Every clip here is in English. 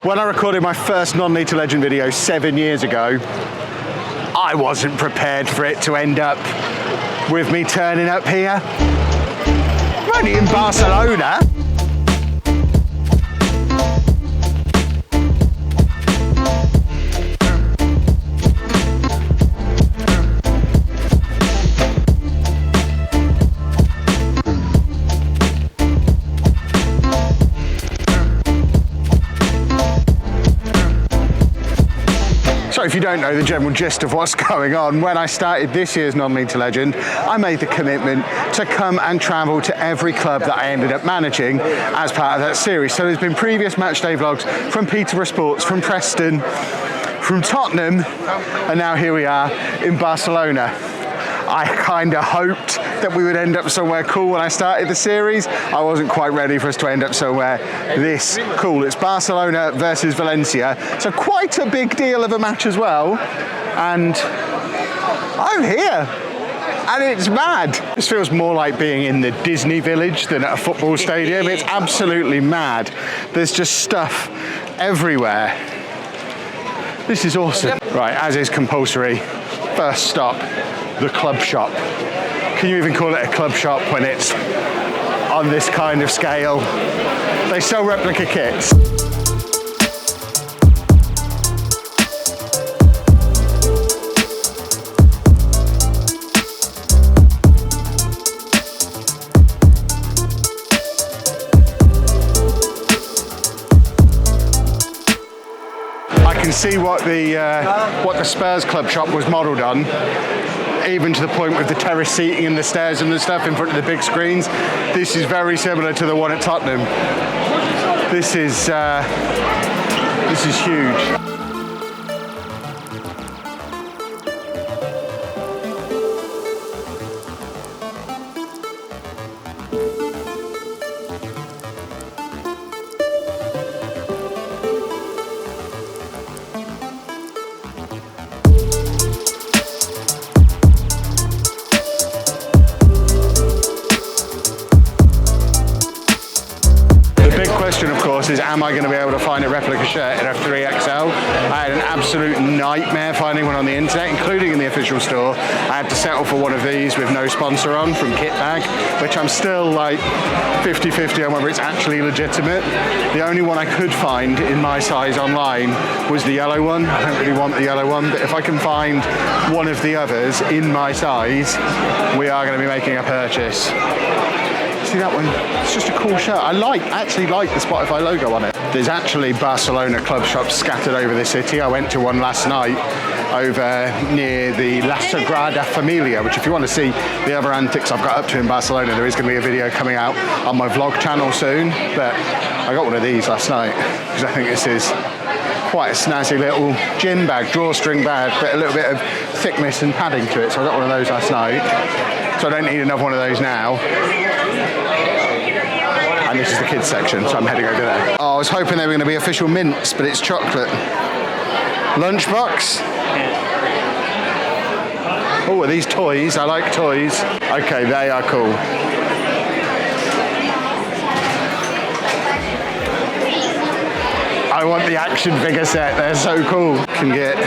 When I recorded my first non-League to Legend video 7 years ago, I wasn't prepared for it to end up with me turning up here. I'm only in Barcelona. So if you don't know the general gist of what's going on, when I started this year's non-League to Legend, I made the commitment to come and travel to every club that I ended up managing as part of that series. So there's been previous matchday vlogs from Peterborough Sports, from Preston, from Tottenham, and now here we are in Barcelona. I kind of hoped that we would end up somewhere cool when I started the series. I wasn't quite ready for us to end up somewhere this cool. It's Barcelona versus Valencia, so quite a big deal of a match as well. And I'm here, and it's mad. This feels more like being in the Disney village than at a football stadium. It's absolutely mad. There's just stuff everywhere. This is awesome. Right, as is compulsory, first stop, the club shop. Can you even call it a club shop when it's on this kind of scale? They sell replica kits. I can see what the Spurs club shop was modelled on, even to the point with the terrace seating and the stairs and the stuff in front of the big screens. This is very similar to the one at Tottenham. This is huge. Of course, is am I going to be able to find a replica shirt in a 3XL? I had an absolute nightmare finding one on the internet, including in the official store. I had to settle for one of these with no sponsor on from Kitbag, which I'm still like 50-50 on whether it's actually legitimate. The only one I could find in my size online was the yellow one. I don't really want the yellow one, but if I can find one of the others in my size, we are going to be making a purchase. See that one? It's just a cool shirt. I actually like the Spotify logo on it. There's actually Barcelona club shops scattered over the city. I went to one last night over near the La Sagrada Familia, which if you want to see the other antics I've got up to in Barcelona, there is going to be a video coming out on my vlog channel soon. But I got one of these last night because I think this is quite a snazzy little gym bag, drawstring bag, but a little bit of thickness and padding to it. So I got one of those last night. So I don't need another one of those now. And this is the kids section, so I'm heading over there. Oh, I was hoping they were going to be official mints, but it's chocolate. Lunchbox. Oh, are these toys? I like toys. Okay, they are cool. I want the action figure set. They're so cool. Can get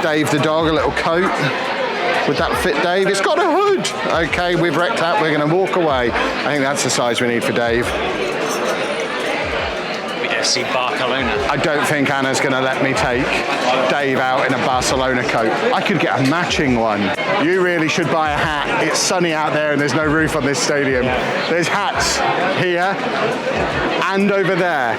Dave the dog a little coat. Would that fit Dave? It's got a hood. Okay, we've wrecked that. We're going to walk away. I think that's the size we need for Dave. We don't see Barcelona. I don't think Anna's going to let me take Dave out in a Barcelona coat. I could get a matching one. You really should buy a hat. It's sunny out there and there's no roof on this stadium. There's hats here and over there.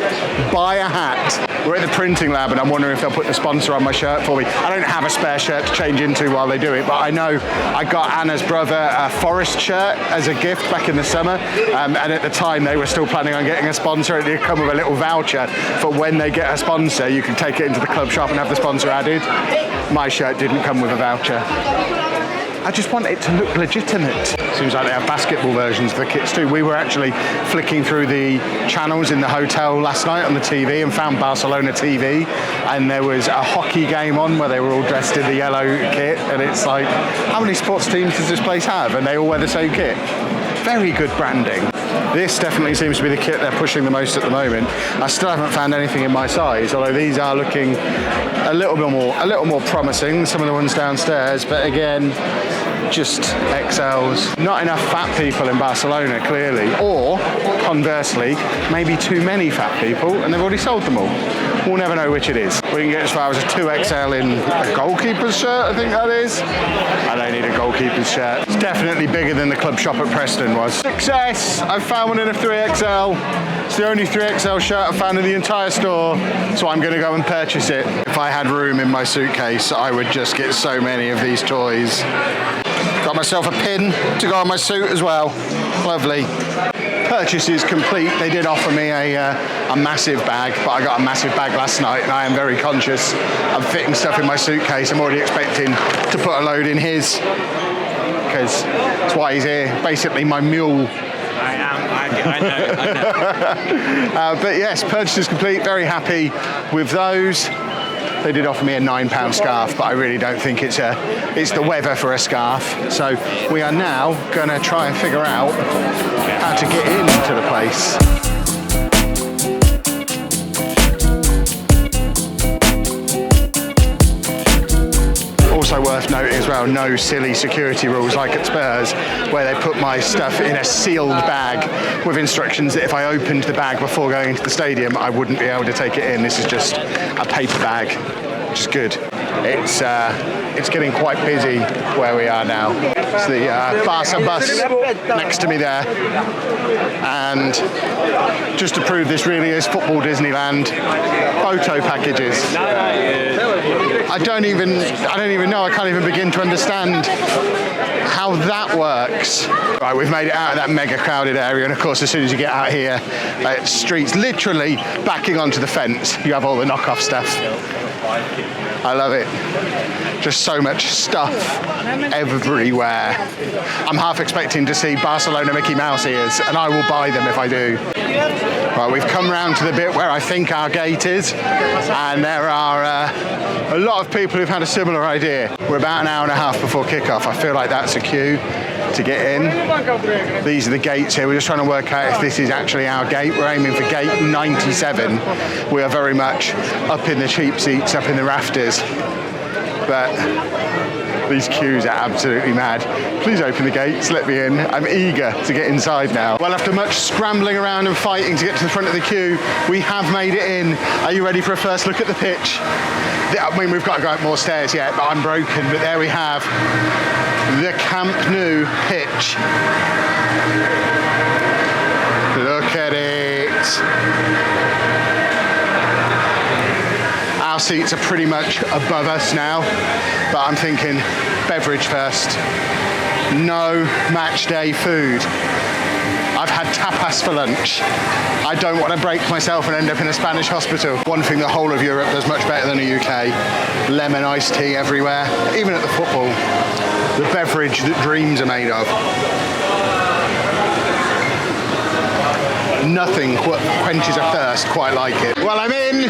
Buy a hat. We're at the printing lab and I'm wondering if they'll put the sponsor on my shirt for me. I don't have a spare shirt to change into while they do it, but I know I got Anna's brother a Forest shirt as a gift back in the summer, and at the time they were still planning on getting a sponsor. It did come with a little voucher for when they get a sponsor, you can take it into the club shop and have the sponsor added. My shirt didn't come with a voucher. I just want it to look legitimate. Seems like they have basketball versions of the kits too. We were actually flicking through the channels in the hotel last night on the TV and found Barcelona TV, and there was a hockey game on where they were all dressed in the yellow kit, and it's like, how many sports teams does this place have? And they all wear the same kit. Very good branding. This definitely seems to be the kit they're pushing the most at the moment. I still haven't found anything in my size, although these are looking a little more promising, some of the ones downstairs, but again, just XLs. Not enough fat people in Barcelona, clearly, or conversely, maybe too many fat people and they've already sold them all. We'll never know which it is. We can get as far as a 2XL in a goalkeeper's shirt, I think that is. I don't need a goalkeeper's shirt. It's definitely bigger than the club shop at Preston was. Success! I found one in a 3XL. It's the only 3XL shirt I've found in the entire store, so I'm gonna go and purchase it. If I had room in my suitcase, I would just get so many of these toys. Got myself a pin to go on my suit as well. Lovely. Purchase is complete. They did offer me a massive bag, but I got a massive bag last night and I am very conscious of fitting stuff in my suitcase. I'm already expecting to put a load in his, because that's why he's here. Basically my mule. I know. But yes, purchase is complete. Very happy with those. They did offer me a £9 scarf, but I really don't think it's the weather for a scarf. So we are now going to try and figure out how to get into the place. Also worth noting as well, no silly security rules like at Spurs, where they put my stuff in a sealed bag with instructions that if I opened the bag before going into the stadium, I wouldn't be able to take it in. This is just a paper bag, which is good. It's getting quite busy where we are now. It's the Barca bus next to me there. And just to prove this really is football Disneyland, photo packages. I don't even know, I can't even begin to understand how that works. Right, we've made it out of that mega crowded area, and of course as soon as you get out here, streets literally backing onto the fence, you have all the knockoff stuff. I love it. Just so much stuff everywhere. I'm half expecting to see Barcelona Mickey Mouse ears, and I will buy them if I do. Right, we've come round to the bit where I think our gate is, and there are a lot of people who've had a similar idea. We're about an hour and a half before kickoff. I feel like that's a queue to get in. These are the gates here. We're just trying to work out if this is actually our gate. We're aiming for gate 97. We are very much up in the cheap seats, up in the rafters. But these queues are absolutely mad. Please open the gates, let me in. I'm eager to get inside now. Well, after much scrambling around and fighting to get to the front of the queue, we have made it in. Are you ready for a first look at the pitch? I mean, we've got to go up more stairs yet, but I'm broken. But there we have the Camp Nou pitch. Look at it. Our seats are pretty much above us now, but I'm thinking beverage first. No match day food. I've had tapas for lunch. I don't want to break myself and end up in a Spanish hospital. One thing the whole of Europe does much better than the UK, lemon iced tea everywhere, even at the football. The beverage that dreams are made of. Nothing quenches a thirst quite like it. Well, I'm in.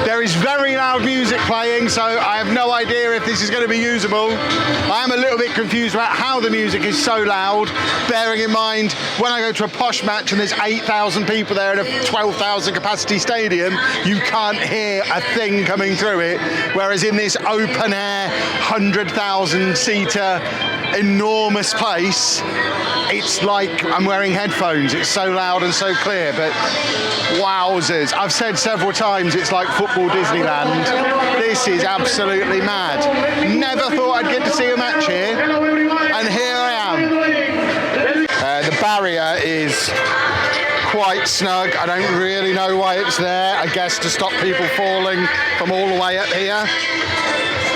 There is very loud music playing, so I have no idea if this is going to be usable. I am a little bit confused about how the music is so loud, bearing in mind when I go to a posh match and there's 8,000 people there in a 12,000 capacity stadium, you can't hear a thing coming through it, whereas in this open air, 100,000 seater, enormous place, it's like I'm wearing headphones. It's so loud and so clear, but wowzers. I've said several times it's like football Disneyland. This is absolutely mad. Never thought I'd get to see a match here, and here I am. The barrier is quite snug. I don't really know why it's there. I guess to stop people falling from all the way up here.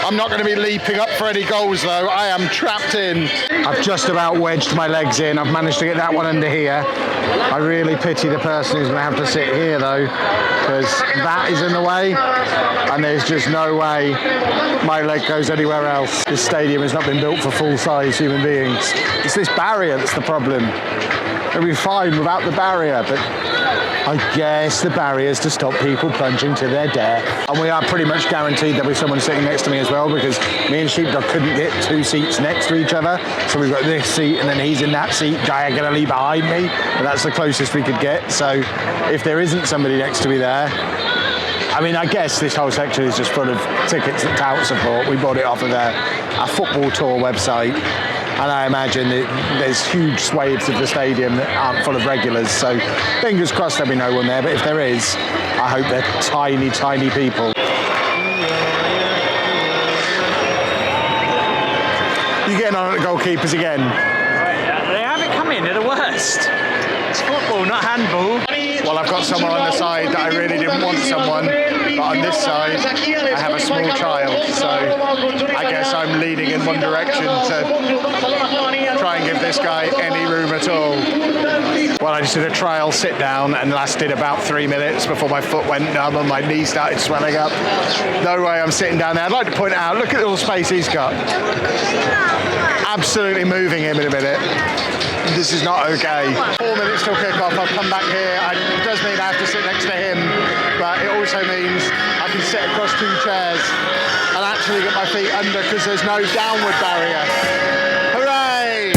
I'm not going to be leaping up for any goals though. I am trapped in. I've just about wedged my legs in. I've managed to get that one under here. I really pity the person who's going to have to sit here though, because that is in the way and there's just no way my leg goes anywhere else. This stadium has not been built for full-size human beings. It's this barrier that's the problem. It'll be fine without the barrier, but I guess the barriers to stop people plunging to their death. And we are pretty much guaranteed there'll be someone sitting next to me as well, because me and Sheepdog couldn't get 2 seats next to each other. So we've got this seat and then he's in that seat diagonally behind me. And that's the closest we could get. So if there isn't somebody next to me there, I mean, I guess this whole section is just full of tickets that tout support. We bought it off of a football tour website. And I imagine there's huge swathes of the stadium that aren't full of regulars. So fingers crossed there'll be no one there. But if there is, I hope they're tiny, tiny people. You getting on at the goalkeepers again? They haven't come in, they're the worst. It's football, not handball. Well, I've got someone on the side that I really didn't want someone, but on this side, I have a small child, so I guess I'm leaning in one direction to try and give this guy any room at all. Well, I just did a trial sit down and lasted about 3 minutes before my foot went numb and my knee started swelling up. No way I'm sitting down there. I'd like to point out, look at all the space he's got. Absolutely moving him in a minute. This is not okay. 4 minutes till kick-off. I've come back here. It does mean I have to sit next to him, but it also means I can sit across 2 chairs and actually get my feet under because there's no downward barrier. Hooray!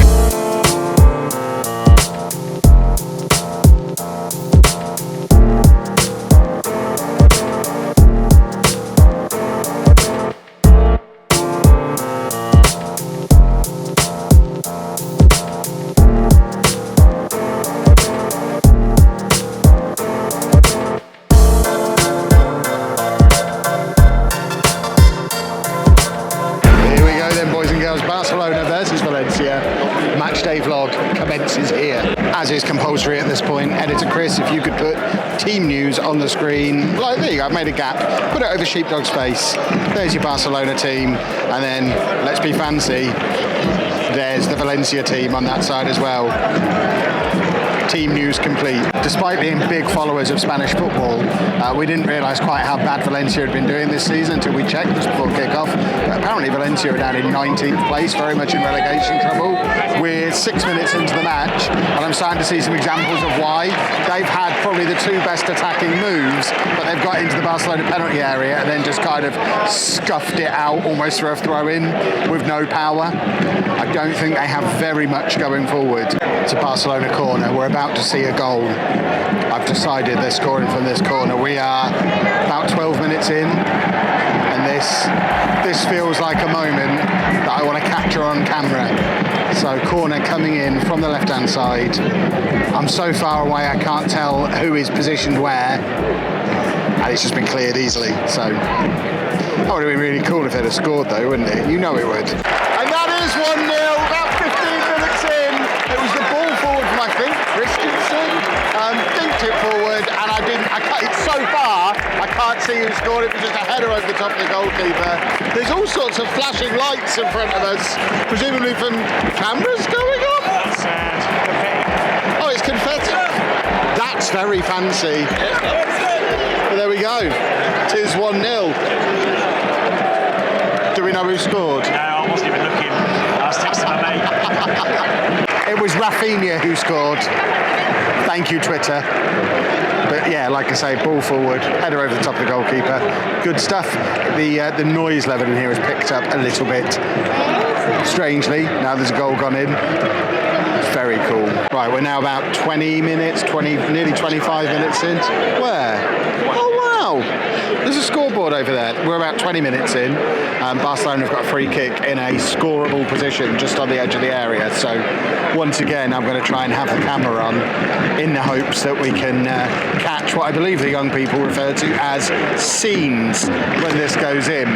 Barcelona versus Valencia. Matchday vlog commences here. As is compulsory at this point, Editor Chris, if you could put team news on the screen. Like, there you go, I've made a gap. Put it over Sheepdog's face. There's your Barcelona team. And then, let's be fancy, there's the Valencia team on that side as well. Team news complete. Despite being big followers of Spanish football, we didn't realise quite how bad Valencia had been doing this season until we checked just before kick-off. But apparently Valencia are down in 19th place, very much in relegation trouble. We're 6 minutes into the match, and I'm starting to see some examples of why. They've had probably the 2 best attacking moves, but they've got into the Barcelona penalty area and then just kind of scuffed it out almost for a throw-in with no power. I don't think they have very much going forward. It's a Barcelona corner. We're about to see a goal. I've decided they're scoring from this corner. We are about 12 minutes in, and this feels like a moment that I want to capture on camera. So corner coming in from the left-hand side. I'm so far away I can't tell who is positioned where, and it's just been cleared easily. So that would have been really cool if they'd have scored though, wouldn't it? You know it would. And that is 1-0, about 15 minutes in. It was the ball forward from, I think, Christensen. Dinked it forward, and it's so far, I can't see who scored it. It was just a header over the top of the goalkeeper. There's all sorts of flashing lights in front of us, presumably from cameras going on. That's confetti. Oh, it's confetti. That's very fancy. But there we go. It is 1-0. Do we know who scored? No, I wasn't even looking. I was texting my mate. It was Rafinha who scored. Thank you, Twitter. But yeah, like I say, ball forward, header over the top of the goalkeeper. Good stuff. The noise level in here has picked up a little bit. Strangely, now there's a goal gone in. Very cool. Right, we're now about 20 minutes, nearly 25 minutes in. Where? Oh, wow. There's a scoreboard over there. We're about 20 minutes in. Barcelona have got a free kick in a scoreable position just on the edge of the area. So once again, I'm going to try and have the camera on in the hopes that we can catch what I believe the young people refer to as scenes when this goes in.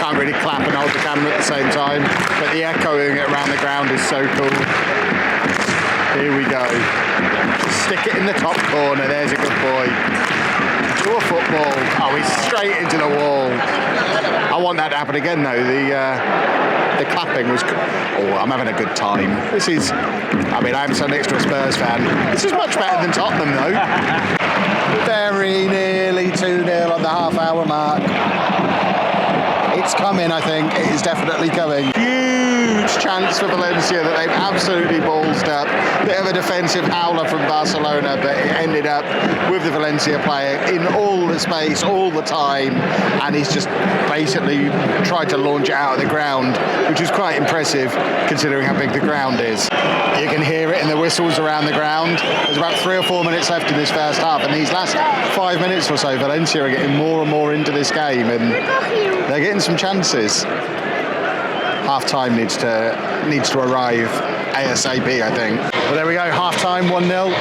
Can't really clap and hold the camera at the same time, but the echoing it around the ground is so cool. Here we go. Stick it in the top corner. There's a good boy. To a football. Oh, he's straight into the wall. I want that to happen again, though. The clapping was... Oh, I'm having a good time. This is... I mean, I'm sat next to a Spurs fan. This is much better than Tottenham, though. Very nearly 2-0 on the half-hour mark. It's coming, I think. It is definitely coming. Huge huge chance for Valencia that they've absolutely ballsed up. Bit of a defensive howler from Barcelona, but it ended up with the Valencia player in all the space, all the time, and he's just basically tried to launch it out of the ground, which is quite impressive considering how big the ground is. You can hear it in the whistles around the ground. There's about 3 or 4 minutes left in this first half, and these last 5 minutes or so, Valencia are getting more and more into this game, and they're getting some chances. Half-time needs to arrive ASAP, I think. Well, there we go, half-time, 1-0.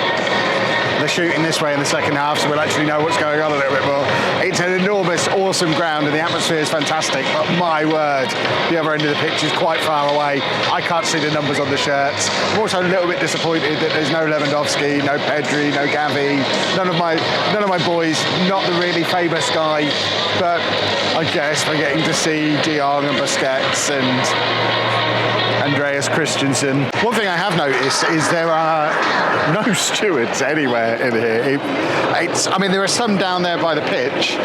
They're shooting this way in the second half, so we'll actually know what's going on a little bit more. It's an enormous, awesome ground, and the atmosphere is fantastic, but my word, the other end of the pitch is quite far away. I can't see the numbers on the shirts. I'm also a little bit disappointed that there's no Lewandowski, no Pedri, no Gavi, none of my boys, not the really famous guy, but I guess we're getting to see De Jong and Busquets and Andreas Christensen. One thing I have noticed is there are no stewards anywhere in here. I mean, there are some down there by the pitch,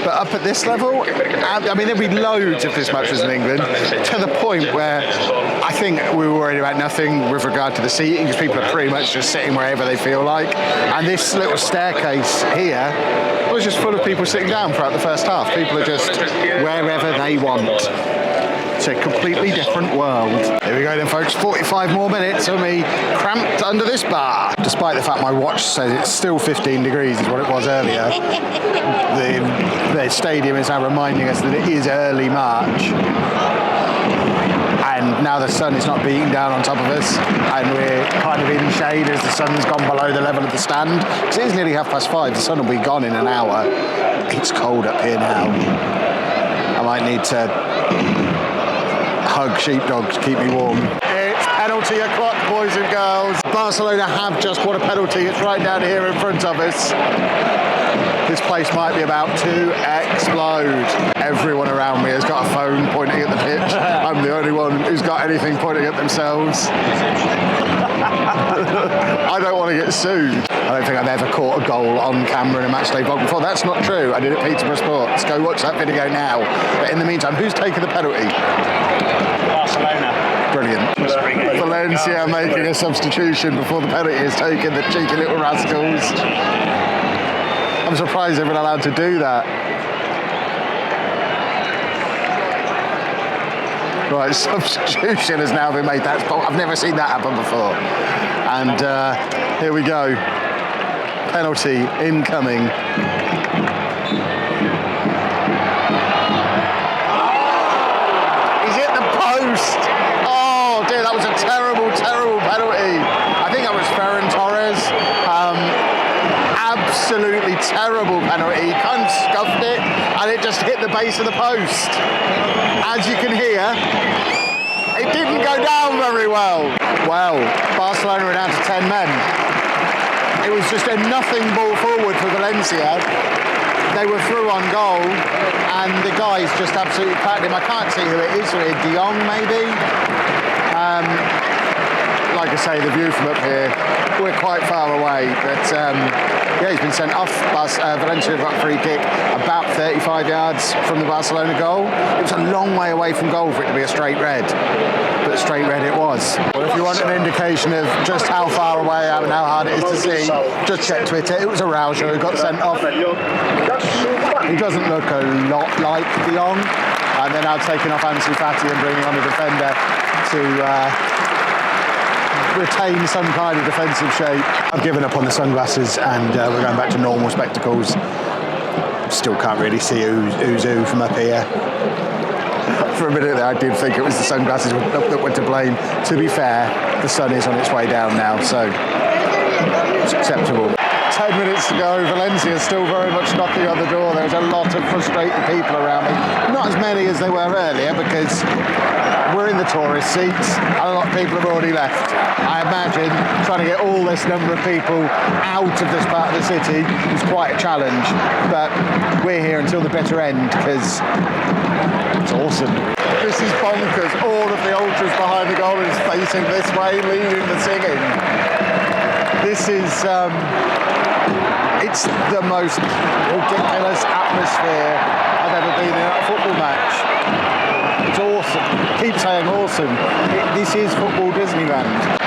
but up at this level, I mean, there'd be loads if this match was in England, to the point where I think we were worried about nothing with regard to the seating, because people are pretty much just sitting wherever they feel like. And this little staircase here was just full of people sitting down throughout the first half. People are just wherever they want. It's a completely different world. Here we go then, folks. 45 more minutes of me cramped under this bar. Despite the fact my watch says it's still 15 degrees is what it was earlier. The stadium is now reminding us that it is early March. And now the sun is not beating down on top of us, and we're kind of in shade as the sun's gone below the level of the stand. Because it is nearly 5:30. The sun will be gone in an hour. It's cold up here now. I might need to hug sheepdogs to keep me warm. It's penalty o'clock, boys and girls. Barcelona have just won a penalty. It's right down here in front of us. This place might be about to explode. Everyone around me has got a phone pointing at the pitch. I'm the only one who's got anything pointing at themselves. I don't want to get sued. I don't think I've ever caught a goal on camera in a matchday vlog before. That's not true. I did it at Peterborough Sports. Go watch that video now. But in the meantime, who's taking the penalty? Barcelona. Brilliant. Valencia making a substitution before the penalty is taken, the cheeky little rascals. I'm surprised they've been allowed to do that. Right, substitution has now been made. I've never seen that happen before. And here we go. Penalty incoming. He's hit the post. Oh dear, that was a terrible, terrible penalty. I think that was Ferran Torres. Absolutely terrible penalty. He kind of scuffed it and it just hit the base of the post. As you can hear, it didn't go down very well. Well, Barcelona are down to 10 men. It was just a nothing ball forward for Valencia. They were through on goal and the guys just absolutely packed him. I can't see who it is. De Jong maybe? Like I say, the view from up here, we're quite far away, but yeah, he's been sent off. Valencia got a free kick about 35 yards from the Barcelona goal. It was a long way away from goal for it to be a straight red, but straight red it was. Well, if you want an indication of just how far away I am and how hard it is to see, just check Twitter. It was Araujo who got sent off. He doesn't look a lot like De Jong, and they're now taking off Ansu Fati and bringing on a defender to retain some kind of defensive shape. I've given up on the sunglasses and we're going back to normal spectacles. Still can't really see who's who from up here. For a minute there I did think it was the sunglasses that were to blame. To be fair, the sun is on its way down now, so it's acceptable. 10 minutes to go, Valencia is still very much knocking on the door. There's a lot of frustrated people around me. Not as many as they were earlier because we're in the tourist seats and a lot of people have already left. I imagine trying to get all this number of people out of this part of the city is quite a challenge, but we're here until the bitter end because it's awesome. This is bonkers. All of the ultras behind the goal is facing this way, leading the singing. This is, it's the most ridiculous atmosphere I've ever been in at a football match. It's awesome. Keep saying awesome. This is football Disneyland.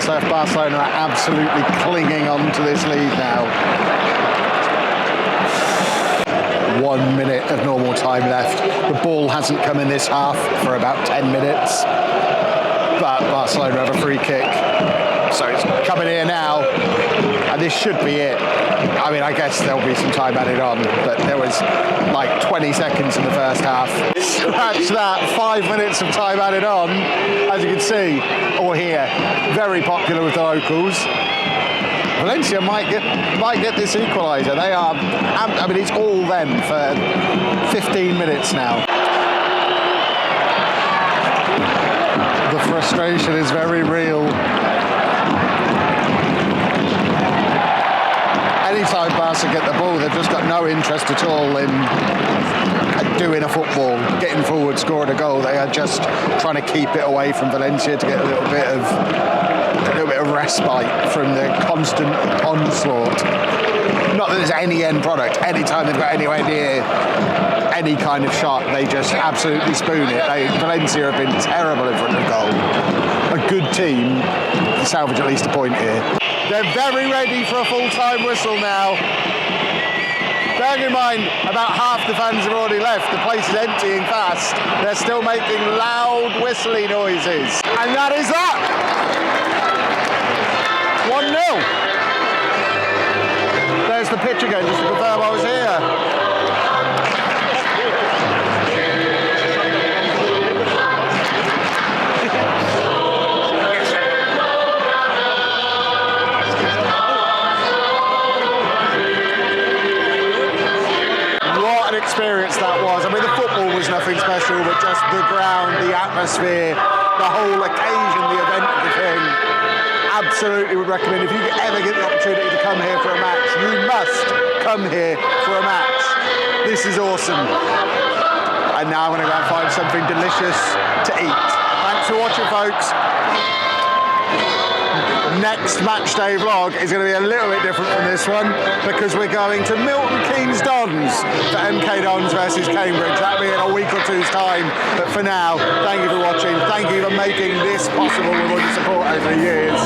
Left. Barcelona are absolutely clinging on to this lead now. 1 minute of normal time left. The ball hasn't come in this half for about 10 minutes, but Barcelona have a free kick, so it's coming here now, and this should be it. I mean, I guess there'll be some time added on, but there was like 20 seconds in the first half. Scratch that, 5 minutes of time added on, as you can see, or here, very popular with the locals. Valencia might get this equaliser. They are, I mean, it's all them for 15 minutes now. The frustration is very real. Anytime Barca get the ball, they've just got no interest at all in doing a football, getting forward, scoring a goal. They are just trying to keep it away from Valencia to get a little bit of respite from the constant onslaught. Not that there's any end product. Anytime they've got anywhere near any kind of shot, they just absolutely spoon it. Valencia have been terrible in front of goal. A good team to salvage at least a point here. They're very ready for a full-time whistle now. Bearing in mind, about half the fans have already left. The place is emptying fast. They're still making loud whistling noises. And that is that. 1-0. There's the pitch again, just to confirm I was here. Experience that was. I mean, the football was nothing special, but just the ground, the atmosphere, the whole occasion, the event of the thing. Absolutely would recommend, if you ever get the opportunity to come here for a match, you must come here for a match. This is awesome. And now I'm going to go and find something delicious to eat. Thanks for watching, folks. Next match day vlog is going to be a little bit different from this one, because we're going to Milton Keynes Dons for MK Dons versus Cambridge. That'll be in a week or two's time. But for now, thank you for watching. Thank you for making this possible with all your support over the years.